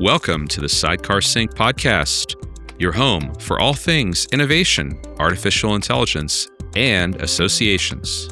Welcome to the Sidecar Sync podcast, your home for all things innovation, artificial intelligence, and associations.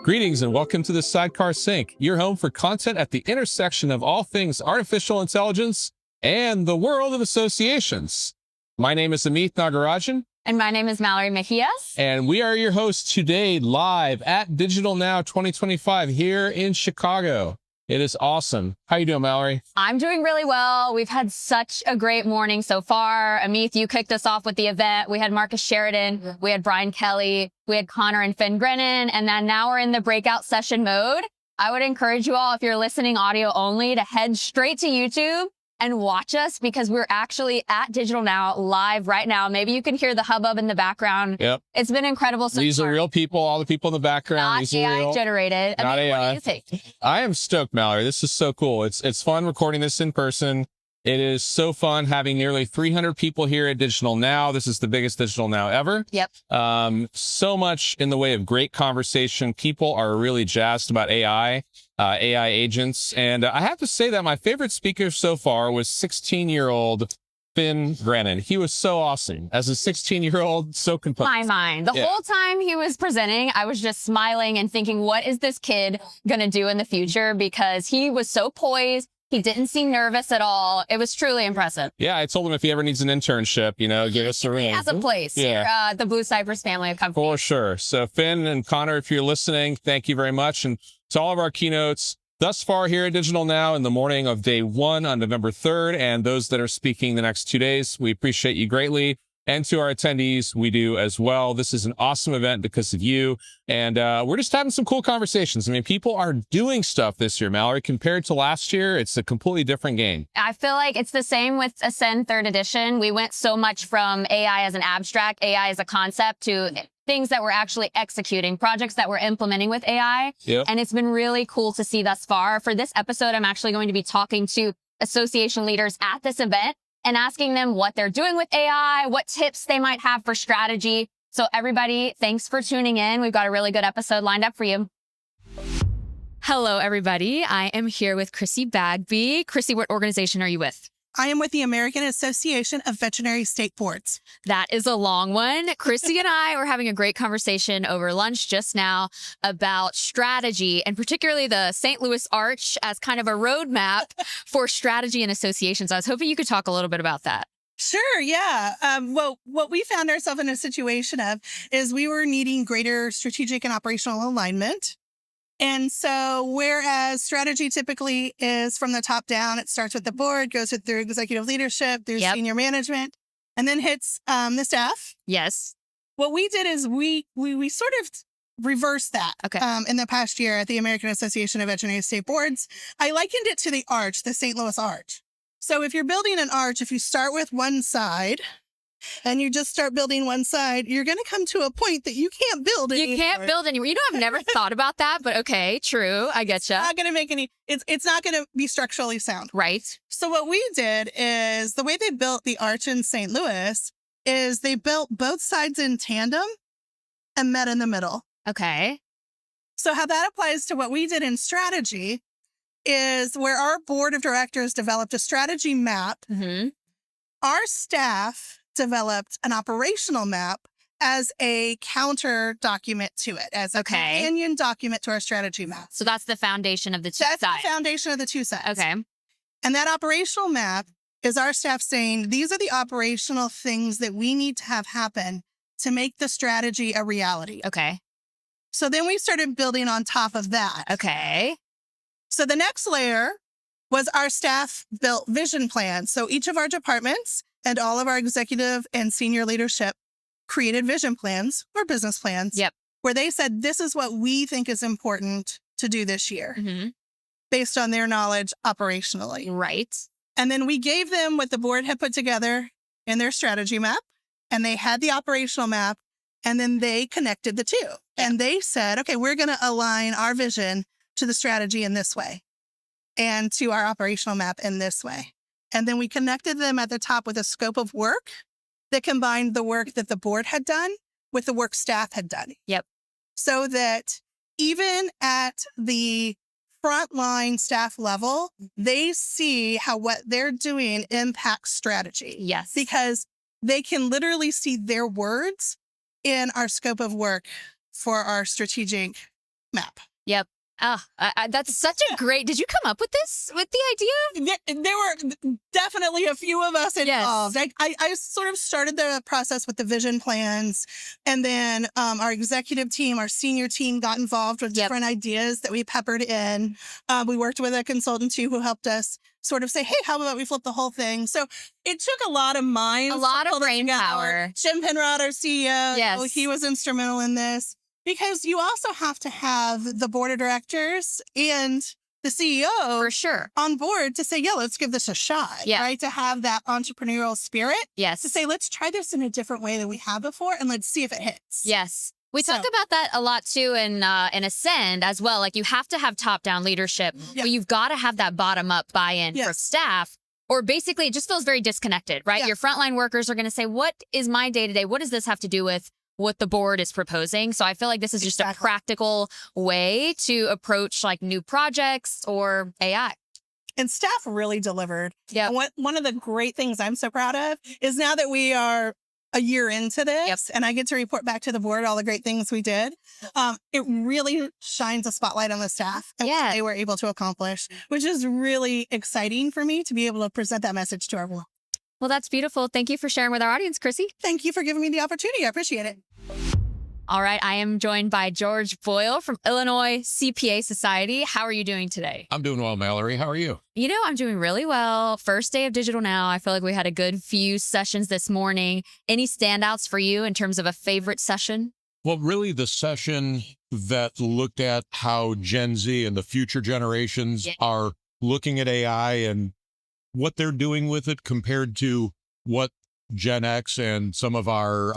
Greetings and welcome to the Sidecar Sync, your home for content at the intersection of all things artificial intelligence and the world of associations. My name is Amit Nagarajan. And my name is Mallory Mejias. And we are your hosts today live at digitalNow 2025 here in Chicago. It is awesome. How you doing, Mallory? I'm doing really well. We've had such a great morning so far. Amit, you kicked us off with the event. We had Marcus Sheridan, we had Brian Kelly, we had Connor and Finn Grennan, and then now we're in the breakout session mode. I would encourage you all, if you're listening audio only, to head straight to YouTube and watch us because we're actually at digitalNow live right now. Maybe you can hear the hubbub in the background. Yep. It's been incredible so These far. are real people, all the people in the background. Not These are AI real. generated. Not I mean, AI. what do you think? I am stoked, Mallory. This is so cool. It's fun recording this in person. It is so fun having nearly 300 people here at digitalNow. This is the biggest digitalNow ever. Yep. So much in the way of great conversation. People are really jazzed about AI agents. And I have to say that my favorite speaker so far was 16-year-old Finn Grennan. He was so awesome. As a 16-year-old, so composed. My mind. The whole time he was presenting, I was just smiling and thinking, what is this kid going to do in the future? Because he was so poised. He didn't seem nervous at all. It was truly impressive. Yeah, I told him if he ever needs an internship, give us a ring. He has a place here, the Blue Cypress family of companies. For sure. So Finn and Connor, if you're listening, thank you very much. And to all of our keynotes thus far here at digitalNow in the morning of day 1 on November 3rd, and those that are speaking the next 2 days, we appreciate you greatly. And to our attendees, we do as well. This is an awesome event because of you. And we're just having some cool conversations. I mean, people are doing stuff this year, Mallory. Compared to last year, it's a completely different game. I feel like it's the same with Ascend 3rd edition. We went so much from AI as an abstract, AI as a concept, to things that we're actually executing, projects that we're implementing with AI. Yep. And it's been really cool to see thus far. For this episode, I'm actually going to be talking to association leaders at this event and asking them what they're doing with AI, what tips they might have for strategy. So everybody, thanks for tuning in. We've got a really good episode lined up for you. Hello, everybody. I am here with Chrissy Bagby. Chrissy, what organization are you with? I am with the American Association of Veterinary State Boards. That is a long one. Chrissy and I were having a great conversation over lunch just now about strategy, and particularly the St. Louis Arch as kind of a roadmap for strategy and associations. I was hoping you could talk a little bit about that. Sure, yeah. Well, what we found ourselves in a situation of is we were needing greater strategic and operational alignment. And so whereas strategy typically is from the top down, it starts with the board, goes through executive leadership, through senior management, and then hits the staff. Yes. What we did is we sort of reversed that in the past year at the American Association of Veterinary State Boards. I likened it to the arch, the St. Louis Arch. So if you're building an arch, if you start with one side and you just start building one side, you're going to come to a point that you can't build anymore. You can't build anymore. You know, I've never thought about that, but okay, true. I get you. It's not going to make any, it's not going to be structurally sound. Right. So what we did is the way they built the arch in St. Louis is they built both sides in tandem and met in the middle. Okay. So how that applies to what we did in strategy is where our board of directors developed a strategy map. Mm-hmm. Our staff developed an operational map as a counter document to it, as a companion document to our strategy map. So that's the foundation of the two sides. That's the foundation of the two sides. Okay. And that operational map is our staff saying, these are the operational things that we need to have happen to make the strategy a reality. Okay. So then we started building on top of that. Okay. So the next layer was our staff built vision plans. So each of our departments and all of our executive and senior leadership created vision plans or business plans. Yep. Where they said, this is what we think is important to do this year based on their knowledge operationally. Right. And then we gave them what the board had put together in their strategy map, and they had the operational map, and then they connected the two. Yep. And they said, okay, we're going to align our vision to the strategy in this way and to our operational map in this way. And then we connected them at the top with a scope of work that combined the work that the board had done with the work staff had done. Yep. So that even at the frontline staff level, they see how what they're doing impacts strategy. Yes. Because they can literally see their words in our scope of work for our strategic map. Yep. That's such a great. Did you come up with this, with the idea? There were definitely a few of us involved. Yes. I sort of started the process with the vision plans, and then our executive team, our senior team got involved with different ideas that we peppered in. We worked with a consultant too who helped us sort of say, hey, how about we flip the whole thing? So it took a lot of minds. A lot of brain power. Jim Penrod, our CEO, Yes. he was instrumental in this. Because you also have to have the board of directors and the CEO For sure. on board to say, yeah, let's give this a shot, Yeah. right? To have that entrepreneurial spirit, Yes. to say, let's try this in a different way than we have before and let's see if it hits. Yes. We So- talk about that a lot too in Ascend as well. Like you have to have top-down leadership, Yeah. but you've got to have that bottom-up buy-in for Yes. staff. Or basically, it just feels very disconnected, right? Yeah. Your frontline workers are going to say, what is my day-to-day? What does this have to do with what the board is proposing? So I feel like this is just a Exactly. practical way to approach like new projects or AI. And staff really delivered. Yep. And one of the great things I'm so proud of is now that we are a year into this and I get to report back to the board all the great things we did, it really shines a spotlight on the staff and what they were able to accomplish, which is really exciting for me to be able to present that message to our board. Well, that's beautiful. Thank you for sharing with our audience, Chrissy. Thank you for giving me the opportunity. I appreciate it. All right. I am joined by George Boyle from Illinois CPA Society. How are you doing today? I'm doing well, Mallory. How are you? You know, I'm doing really well. First day of Digital Now. I feel like we had a good few sessions this morning. Any standouts for you in terms of a favorite session? Well, really the session that looked at how Gen Z and the future generations are looking at AI and what they're doing with it compared to what Gen X and some of our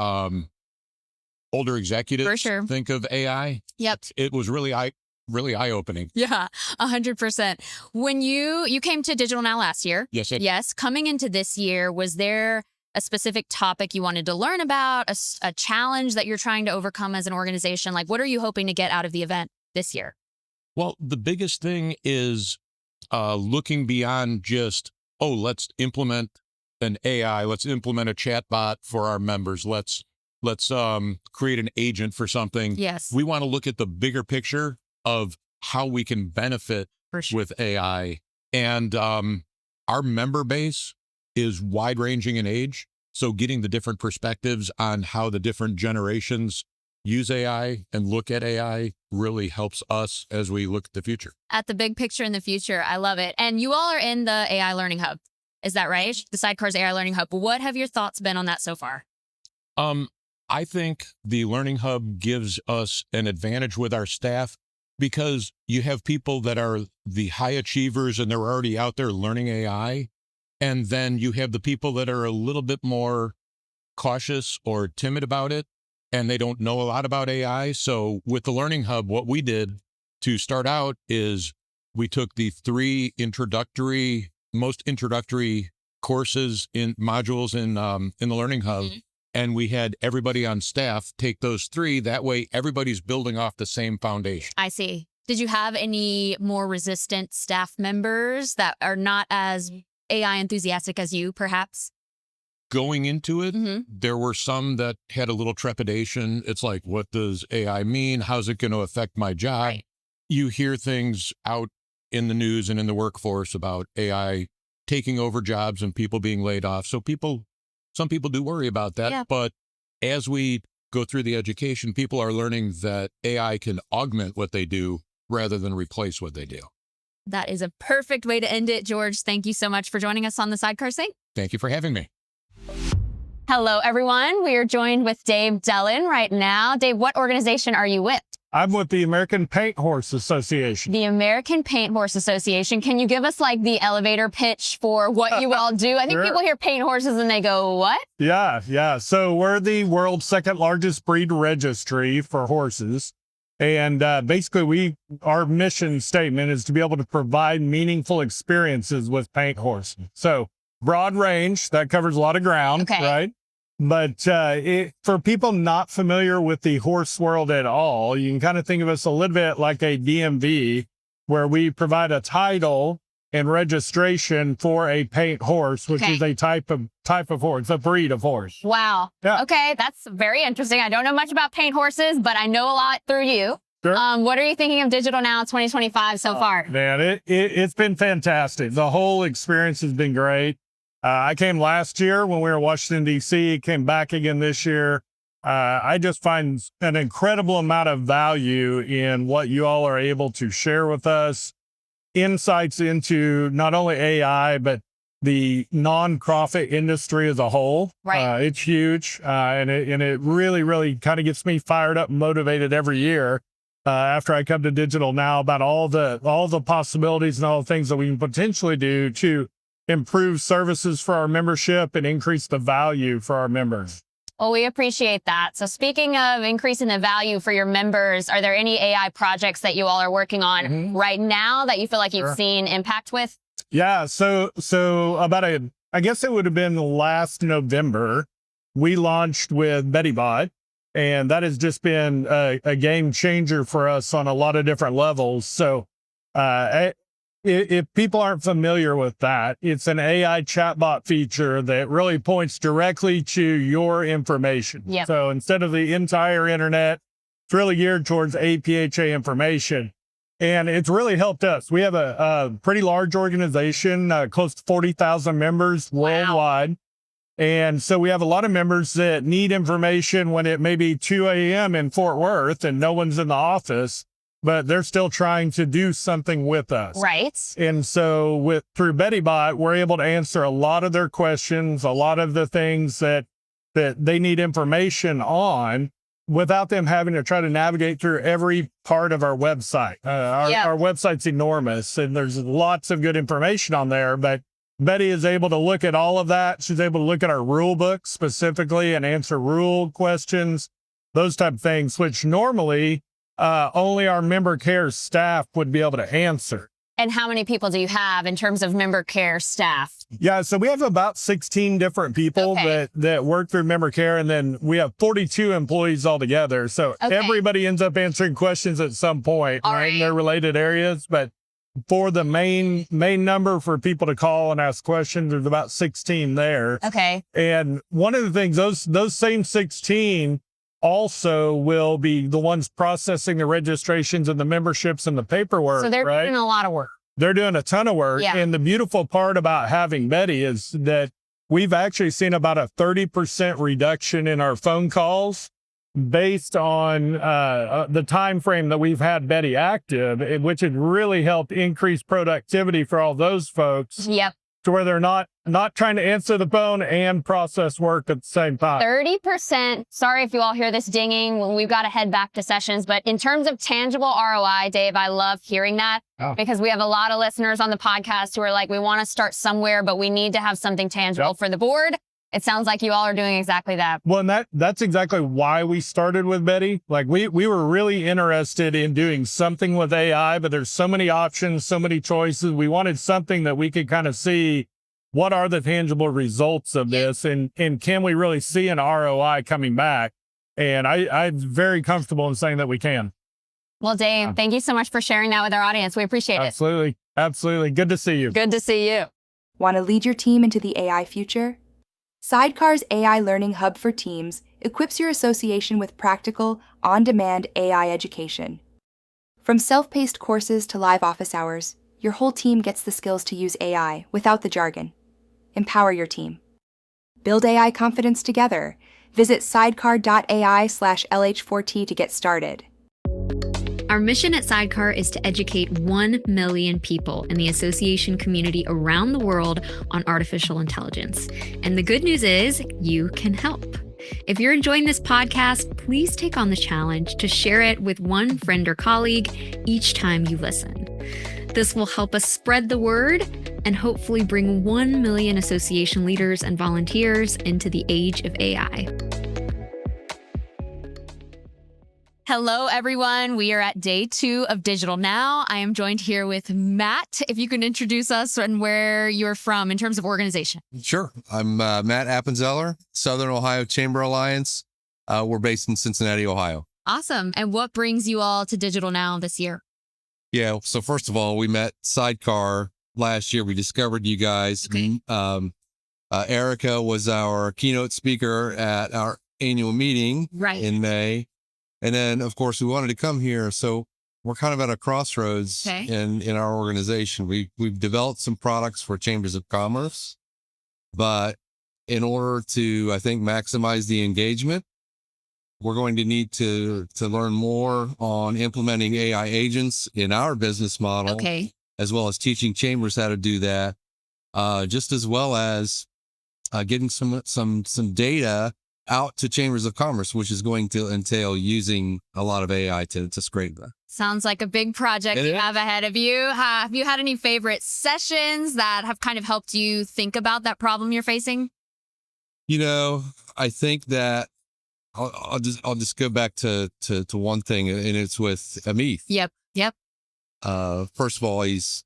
older executives think of AI. Yep. It was really eye-opening. Yeah, 100%. When you came to Digital Now last year. Yes. Yes. Coming into this year, was there a specific topic you wanted to learn about, a challenge that you're trying to overcome as an organization? Like, what are you hoping to get out of the event this year? Well, the biggest thing is looking beyond just, oh, let's implement an AI, let's implement a chatbot for our members, let's create an agent for something. Yes. We want to look at the bigger picture of how we can benefit with AI. And our member base is wide-ranging in age, so getting the different perspectives on how the different generations use AI and look at AI really helps us as we look at the future. At the big picture in the future. I love it. And you all are in the AI Learning Hub. Is that right? The Sidecar's AI Learning Hub. What have your thoughts been on that so far? I think the Learning Hub gives us an advantage with our staff because you have people that are the high achievers and they're already out there learning AI. And then you have the people that are a little bit more cautious or timid about it, and they don't know a lot about AI. So with the Learning Hub, what we did to start out is we took the three most introductory courses in modules in the Learning Hub, and we had everybody on staff take those three. That way, everybody's building off the same foundation. I see. Did you have any more resistant staff members that are not as AI enthusiastic as you, perhaps? Going into it, there were some that had a little trepidation. It's like, what does AI mean? How's it going to affect my job? Right. You hear things out in the news and in the workforce about AI taking over jobs and people being laid off. So some people do worry about that. Yeah. But as we go through the education, people are learning that AI can augment what they do rather than replace what they do. That is a perfect way to end it, George. Thank you so much for joining us on the Sidecar Sync. Thank you for having me. Hello, everyone. We are joined with Dave Dellin right now. Dave, what organization are you with? I'm with the American Paint Horse Association. The American Paint Horse Association. Can you give us like the elevator pitch for what you all do? I think Sure. people hear paint horses and they go, what? Yeah. So we're the world's second largest breed registry for horses. And basically, our mission statement is to be able to provide meaningful experiences with paint horses. So broad range, that covers a lot of ground, right? But for people not familiar with the horse world at all, you can kind of think of us a little bit like a DMV, where we provide a title and registration for a paint horse, which is a type of horse, a breed of horse. Wow. Yeah. Okay, that's very interesting. I don't know much about paint horses, but I know a lot through you. Sure. What are you thinking of Digital Now 2025 so far? Man, it's been fantastic. The whole experience has been great. I came last year when we were in Washington, D.C., came back again this year. I just find an incredible amount of value in what you all are able to share with us. Insights into not only AI, but the nonprofit industry as a whole. Right. It's huge. And it really, really kind of gets me fired up and motivated every year after I come to Digital Now about all the possibilities and all the things that we can potentially do to improve services for our membership and increase the value for our members. Well, we appreciate that. So speaking of increasing the value for your members, are there any AI projects that you all are working on right now that you feel like you've seen impact with? Yeah. So about I guess it would have been last November, we launched with BettyBot, and that has just been a game changer for us on a lot of different levels. So if people aren't familiar with that, it's an AI chatbot feature that really points directly to your information. Yep. So instead of the entire internet, it's really geared towards APHA information. And it's really helped us. We have a pretty large organization, close to 40,000 members worldwide. And so we have a lot of members that need information when it may be 2 a.m. in Fort Worth and no one's in the office, but they're still trying to do something with us. Right. And so through BettyBot, we're able to answer a lot of their questions, a lot of the things that they need information on without them having to try to navigate through every part of our website. Our website's enormous and there's lots of good information on there, but Betty is able to look at all of that. She's able to look at our rule book specifically and answer rule questions, those type of things, which normally only our member care staff would be able to answer. And how many people do you have in terms of member care staff? Yeah, so we have about 16 different people that work through member care, and then we have 42 employees altogether. So everybody ends up answering questions at some point, right, in their related areas. But for the main number for people to call and ask questions, there's about 16 there. Okay. And one of the things, those same 16 also will be the ones processing the registrations and the memberships and the paperwork. So they're doing a lot of work. They're doing a ton of work. Yeah. And the beautiful part about having Betty is that we've actually seen about a 30% reduction in our phone calls based on the time frame that we've had Betty active, which has really helped increase productivity for all those folks. Yep. To where they're not trying to answer the phone and process work at the same time. 30%. Sorry if you all hear this dinging. We've got to head back to sessions. But in terms of tangible ROI, Dave, I love hearing that because we have a lot of listeners on the podcast who are like, we want to start somewhere, but we need to have something tangible for the board. It sounds like you all are doing exactly that. Well, and that's exactly why we started with Betty. Like we were really interested in doing something with AI, but there's so many options, so many choices. We wanted something that we could kind of see what are the tangible results of this and can we really see an ROI coming back? And I'm very comfortable in saying that we can. Well, Dave, thank you so much for sharing that with our audience. We appreciate it. Absolutely. Absolutely. Good to see you. Good to see you. Want to lead your team into the AI future? Sidecar's AI Learning Hub for Teams equips your association with practical, on-demand AI education. From self-paced courses to live office hours, your whole team gets the skills to use AI without the jargon. Empower your team. Build AI confidence together. Visit sidecar.ai/LH4T to get started. Our mission at Sidecar is to educate 1 million people in the association community around the world on artificial intelligence. And the good news is you can help. If you're enjoying this podcast, please take on the challenge to share it with one friend or colleague each time you listen. This will help us spread the word and hopefully bring 1 million association leaders and volunteers into the age of AI. Hello, everyone. We are at day 2 of Digital Now. I am joined here with Matt. If you can introduce us and where you're from in terms of organization. Sure. I'm Matt Appenzeller, Southern Ohio Chamber Alliance. We're based in Cincinnati, Ohio. Awesome. And what brings you all to Digital Now this year? Yeah. So first of all, we met Sidecar last year. We discovered you guys. Okay. Erica was our keynote speaker at our annual meeting Right. in May. And then, of course, we wanted to come here. So we're kind of at a crossroads Okay. in our organization. We've developed some products for chambers of commerce, but in order to, I think, maximize the engagement, we're going to need to learn more on implementing AI agents in our business model, Okay. as well as teaching chambers how to do that, just as well as getting some data out to chambers of commerce, which is going to entail using a lot of AI to scrape that. Sounds like a big project It you is. have ahead of you. Have you had any favorite sessions that have kind of helped you think about that problem you're facing? You know, I think that I'll just go back to one thing, and it's with Amit. Yep. Yep. First of all, he's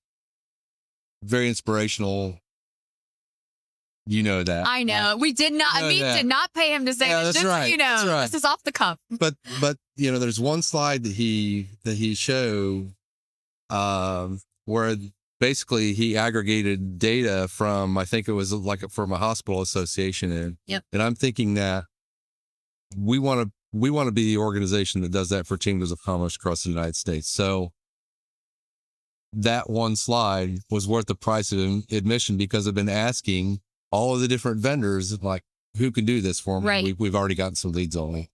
very inspirational. You know that. I know. We did not, know Amit that. did not pay him to say Yeah, this. that's Just so right. you know, That's right. this is off the cuff. But you know, there's one slide that he showed where basically he aggregated data from, I think it was like from a hospital association, and I'm thinking that we want to be the organization that does that for chambers of commerce across the United States. So that one slide was worth the price of admission, because I've been asking all of the different vendors, like, who can do this for me? Right. We've already gotten some leads on it.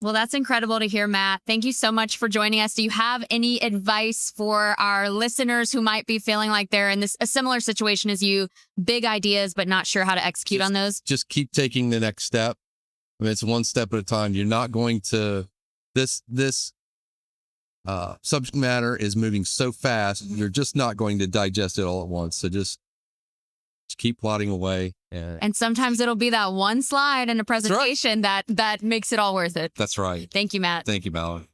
Well, that's incredible to hear, Matt. Thank you so much for joining us. Do you have any advice for our listeners who might be feeling like they're in a similar situation as you, big ideas, but not sure how to execute on those? Just keep taking the next step. I mean, it's one step at a time. You're not going to, this subject matter is moving so fast, you're just not going to digest it all at once. So just keep plodding away. And sometimes it'll be that one slide in a presentation that makes it all worth it. That's right. Thank you, Matt. Thank you, Mallory.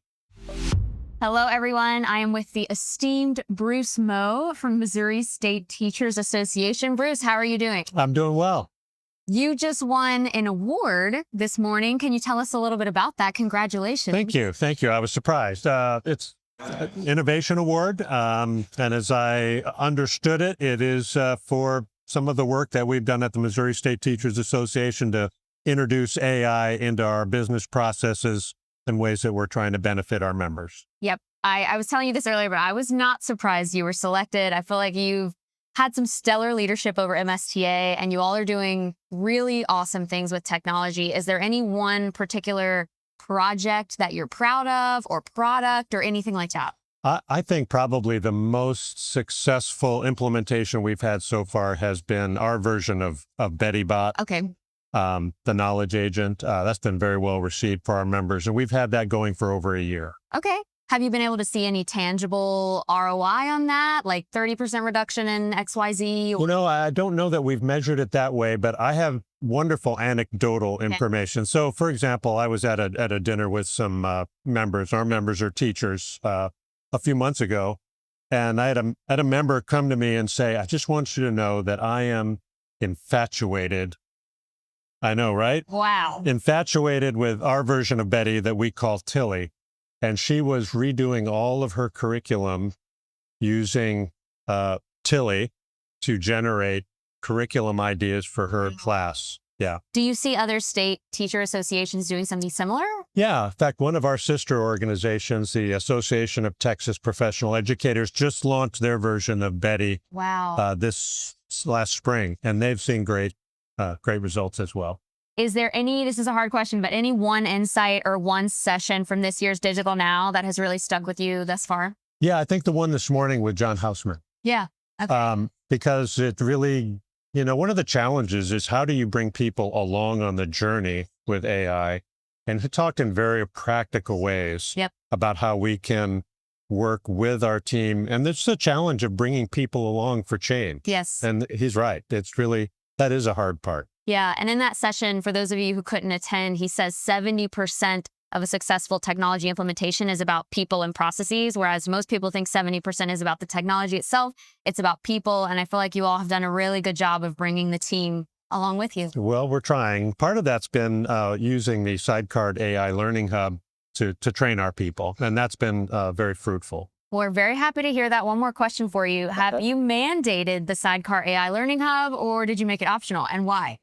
Hello, everyone. I am with the esteemed Bruce Moe from Missouri State Teachers Association. Bruce, how are you doing? I'm doing well. You just won an award this morning. Can you tell us a little bit about that? Congratulations. Thank you. Thank you. I was surprised. It's an innovation award. And as I understood it, it is for some of the work that we've done at the Missouri State Teachers Association to introduce AI into our business processes in ways that we're trying to benefit our members. Yep. I was telling you this earlier, but I was not surprised you were selected. I feel like you've had some stellar leadership over MSTA, and you all are doing really awesome things with technology. Is there any one particular project that you're proud of, or product, or anything like that? I think probably the most successful implementation we've had so far has been our version of BettyBot, Okay. the knowledge agent. That's been very well received for our members, and we've had that going for over a year. Okay. Have you been able to see any tangible ROI on that, like 30% reduction in XYZ? You know, I don't know that we've measured it that way, but I have wonderful anecdotal information. So, for example, I was at a dinner with some members. Our members are teachers a few months ago, and I had a member come to me and say, "I just want you to know that I am infatuated." I know, right? Wow. Infatuated with our version of Betty that we call Tilly. And she was redoing all of her curriculum using Tilly to generate curriculum ideas for her class. Yeah. Do you see other state teacher associations doing something similar? Yeah. In fact, one of our sister organizations, the Association of Texas Professional Educators, just launched their version of Betty Wow. this last spring, and they've seen great results as well. Is there this is a hard question, but any one insight or one session from this year's Digital Now that has really stuck with you thus far? Yeah, I think the one this morning with John Hausman. Yeah. Okay. Because it really, one of the challenges is how do you bring people along on the journey with AI? And he talked in very practical ways about how we can work with our team. And it's a challenge of bringing people along for change. Yes. And he's right. That is a hard part. Yeah. And in that session, for those of you who couldn't attend, he says 70% of a successful technology implementation is about people and processes, whereas most people think 70% is about the technology itself. It's about people. And I feel like you all have done a really good job of bringing the team along with you. Well, we're trying. Part of that's been using the Sidecar AI Learning Hub to train our people. And that's been very fruitful. We're very happy to hear that. One more question for you. Have you mandated the Sidecar AI Learning Hub, or did you make it optional, and why?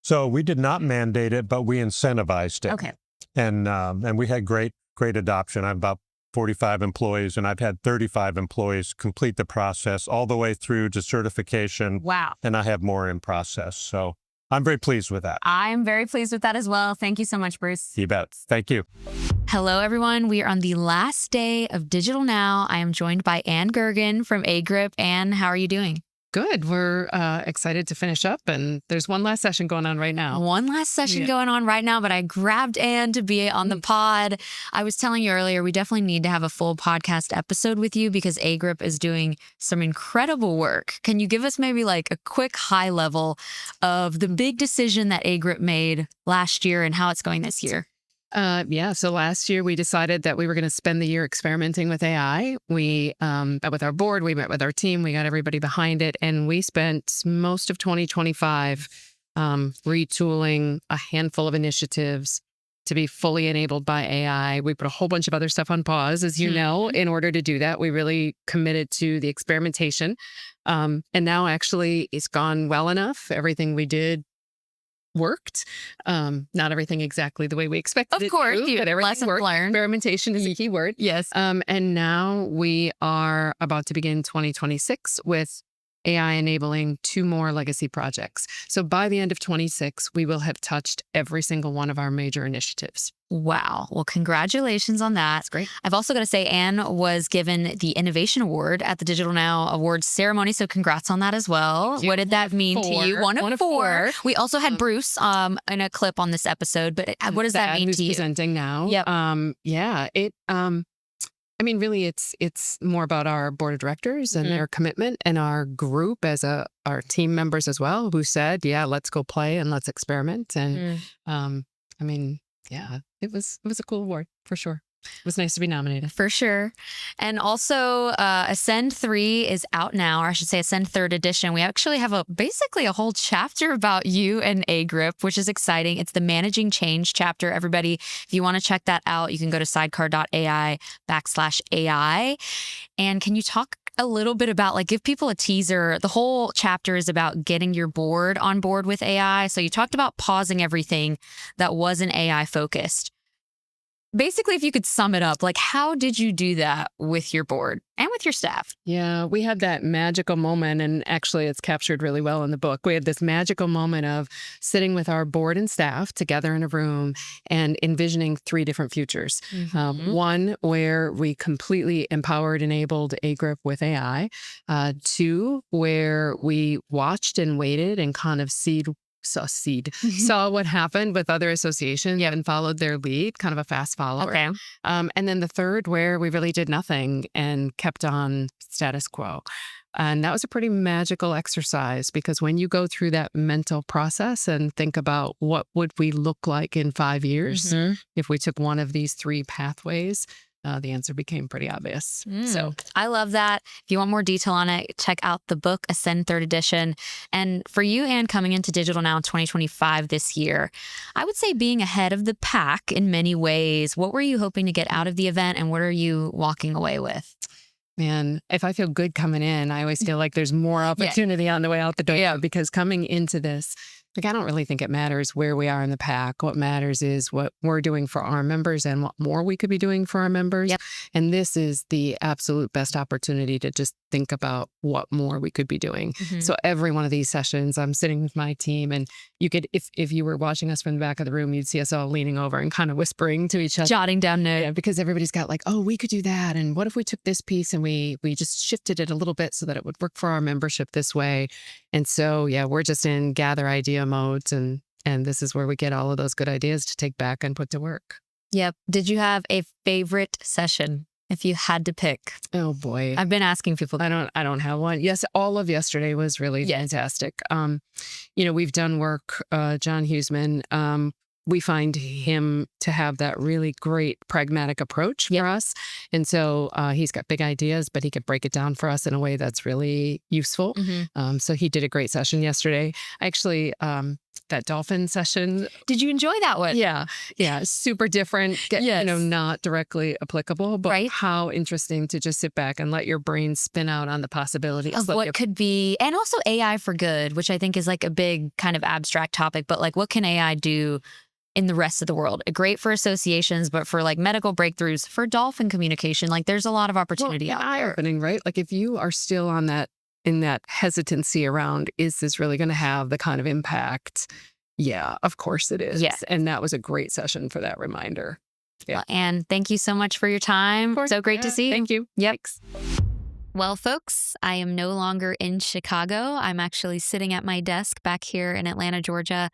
So we did not mandate it, but we incentivized it. Okay. And we had great adoption. I have about 45 employees, and I've had 35 employees complete the process all the way through to certification. Wow. And I have more in process. So I'm very pleased with that. I'm very pleased with that as well. Thank you so much, Bruce. You bet. Thank you. Hello, everyone. We are on the last day of Digital Now. I am joined by Ann Gergen from AGRiP. Ann, how are you doing? Good. We're excited to finish up, and there's one last session going on right now. One last session going on right now, but I grabbed Ann to be on the pod. I was telling you earlier, we definitely need to have a full podcast episode with you because AGRiP is doing some incredible work. Can you give us maybe like a quick high level of the big decision that AGRiP made last year and how it's going this year? So last year we decided that we were going to spend the year experimenting with AI. We met with our board, we met with our team, we got everybody behind it, and we spent most of 2025 retooling a handful of initiatives to be fully enabled by AI. We put a whole bunch of other stuff on pause, as you know, in order to do that. We really committed to the experimentation. And now actually it's gone well enough. Everything we did worked. Not everything exactly the way we expected it to. Of course, But everything lessons worked. learned. Experimentation is a key word. Yes. And now we are about to begin 2026 with AI enabling 2 more legacy projects. So by the end of 26, we will have touched every single one of our major initiatives. Wow. Well, congratulations on that. That's great. I've also got to say, Ann was given the Innovation Award at the Digital Now Awards ceremony. So congrats on that as well. What did that mean to you? One of four. We also had Bruce in a clip on this episode, but what does that mean who's to you? presenting now. Yep. I mean, really, it's more about our board of directors and their commitment, and our group as our team members as well, who said, yeah, let's go play and let's experiment. And I mean, yeah, it was a cool award for sure. It was nice to be nominated. For sure. And also, Ascend 3 is out now, or I should say Ascend 3rd edition. We actually have basically a whole chapter about you and AGRiP, which is exciting. It's the Managing Change chapter. Everybody, if you want to check that out, you can go to sidecar.ai/AI. And can you talk a little bit about, give people a teaser? The whole chapter is about getting your board on board with AI. So you talked about pausing everything that wasn't AI focused. Basically, if you could sum it up, how did you do that with your board and with your staff? Yeah, we had that magical moment, and actually it's captured really well in the book. We had this magical moment of sitting with our board and staff together in a room and envisioning 3 different futures. One where we completely empowered, enabled AGRiP with AI. 2, where we watched and waited and kind of saw what happened with other associations and followed their lead, kind of a fast follower. Okay. And then the 3rd, where we really did nothing and kept on status quo. And that was a pretty magical exercise, because when you go through that mental process and think about what would we look like in 5 years if we took one of these 3 pathways, the answer became pretty obvious. So I love that. If you want more detail on it, check out the book, Ascend 3rd edition. And for you, Ann, coming into Digital Now in 2025 this year, I would say being ahead of the pack in many ways. What were you hoping to get out of the event, and what are you walking away with? Man, if I feel good coming in, I always feel like there's more opportunity on the way out the door. Because coming into this, I don't really think it matters where we are in the pack. What matters is what we're doing for our members and what more we could be doing for our members. And this is the absolute best opportunity to just think about what more we could be doing. So every one of these sessions, I'm sitting with my team, and you could, if you were watching us from the back of the room, you'd see us all leaning over and kind of whispering to each other. Jotting down notes. Because everybody's got oh, we could do that. And what if we took this piece and we just shifted it a little bit so that it would work for our membership this way? And so, we're just in gather idea modes, and this is where we get all of those good ideas to take back and put to work. Yep. Did you have a favorite session, if you had to pick? Oh boy, I've been asking people. I don't have one. Yes, all of yesterday was really fantastic. We've done work. John Huseman. We find him to have that really great pragmatic approach for us. And so he's got big ideas, but he could break it down for us in a way that's really useful. So he did a great session yesterday. I actually that dolphin session. Did you enjoy that one? Yeah. Super different. Not directly applicable, but Right. how interesting to just sit back and let your brain spin out on the possibilities Of what could be, and also AI for good, which I think is like a big kind of abstract topic, but like what can AI do in the rest of the world? Great for associations, but for like medical breakthroughs, for dolphin communication, like there's a lot of opportunity out there. Eye-opening, right? Like if you are still on that, in that hesitancy around, is this really going to have the kind of impact? Yeah, of course it is. Yeah. And that was a great session for that reminder. Yeah. Well, Anne, thank you so much for your time. So great to see you. Thank you. Yep. Well, folks, I am no longer in Chicago. I'm actually sitting at my desk back here in Atlanta, Georgia,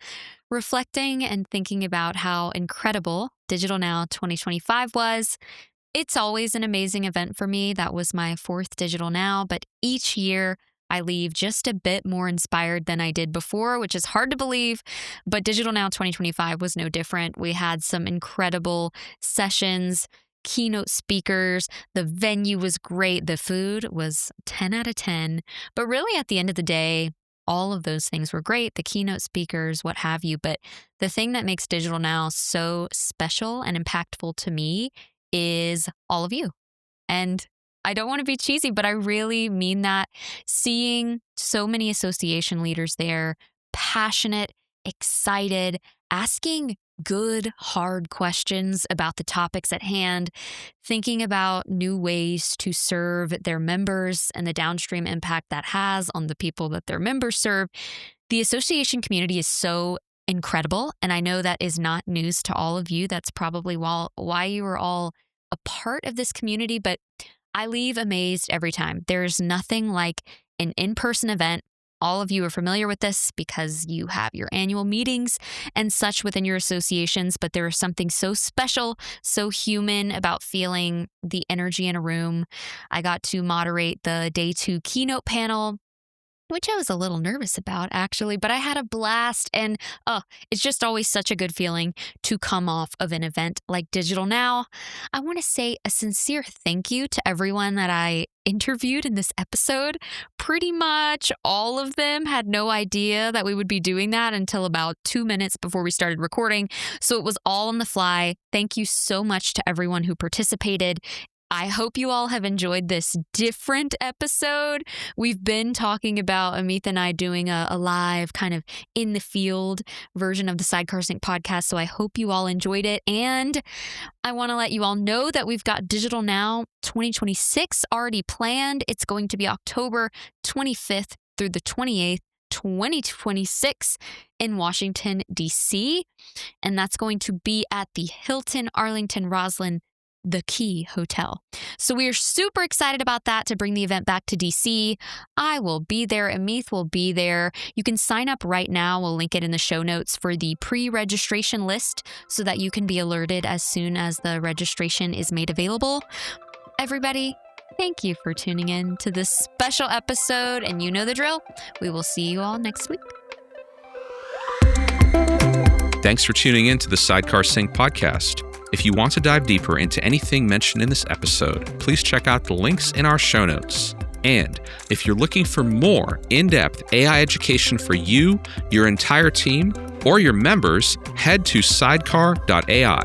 reflecting and thinking about how incredible Digital Now 2025 was. It's always an amazing event for me. That was my 4th Digital Now, but each year I leave just a bit more inspired than I did before, which is hard to believe, but Digital Now 2025 was no different. We had some incredible sessions, keynote speakers, the venue was great, the food was 10 out of 10, but really at the end of the day, all of those things were great, the keynote speakers, what have you, but the thing that makes Digital Now so special and impactful to me is all of you. And I don't want to be cheesy, but I really mean that. Seeing so many association leaders there, passionate, excited, asking good, hard questions about the topics at hand, thinking about new ways to serve their members and the downstream impact that has on the people that their members serve. The association community is so incredible, and I know that is not news to all of you. That's probably why you are all a part of this community, but I leave amazed every time. There's nothing like an in-person event. All of you are familiar with this because you have your annual meetings and such within your associations, but there is something so special, so human about feeling the energy in a room. I got to moderate the day 2 keynote panel, which I was a little nervous about, actually, but I had a blast. And it's just always such a good feeling to come off of an event like Digital Now. I want to say a sincere thank you to everyone that I interviewed in this episode. Pretty much all of them had no idea that we would be doing that until about 2 minutes before we started recording. So it was all on the fly. Thank you so much to everyone who participated. I hope you all have enjoyed this different episode. We've been talking about Amit and I doing a live kind of in the field version of the Sidecar Sync podcast. So I hope you all enjoyed it. And I want to let you all know that we've got Digital Now 2026 already planned. It's going to be October 25th through the 28th. 2026 in Washington, D.C. And that's going to be at the Hilton Arlington Roslyn The Key Hotel. So we are super excited about that, to bring the event back to DC. I will be there. Amit will be there. You can sign up right now. We'll link it in the show notes for the pre-registration list so that you can be alerted as soon as the registration is made available. Everybody, thank you for tuning in to this special episode, and you know the drill. We will see you all next week. Thanks for tuning in to the Sidecar Sync podcast. If you want to dive deeper into anything mentioned in this episode, please check out the links in our show notes. And if you're looking for more in-depth AI education for you, your entire team, or your members, head to sidecar.ai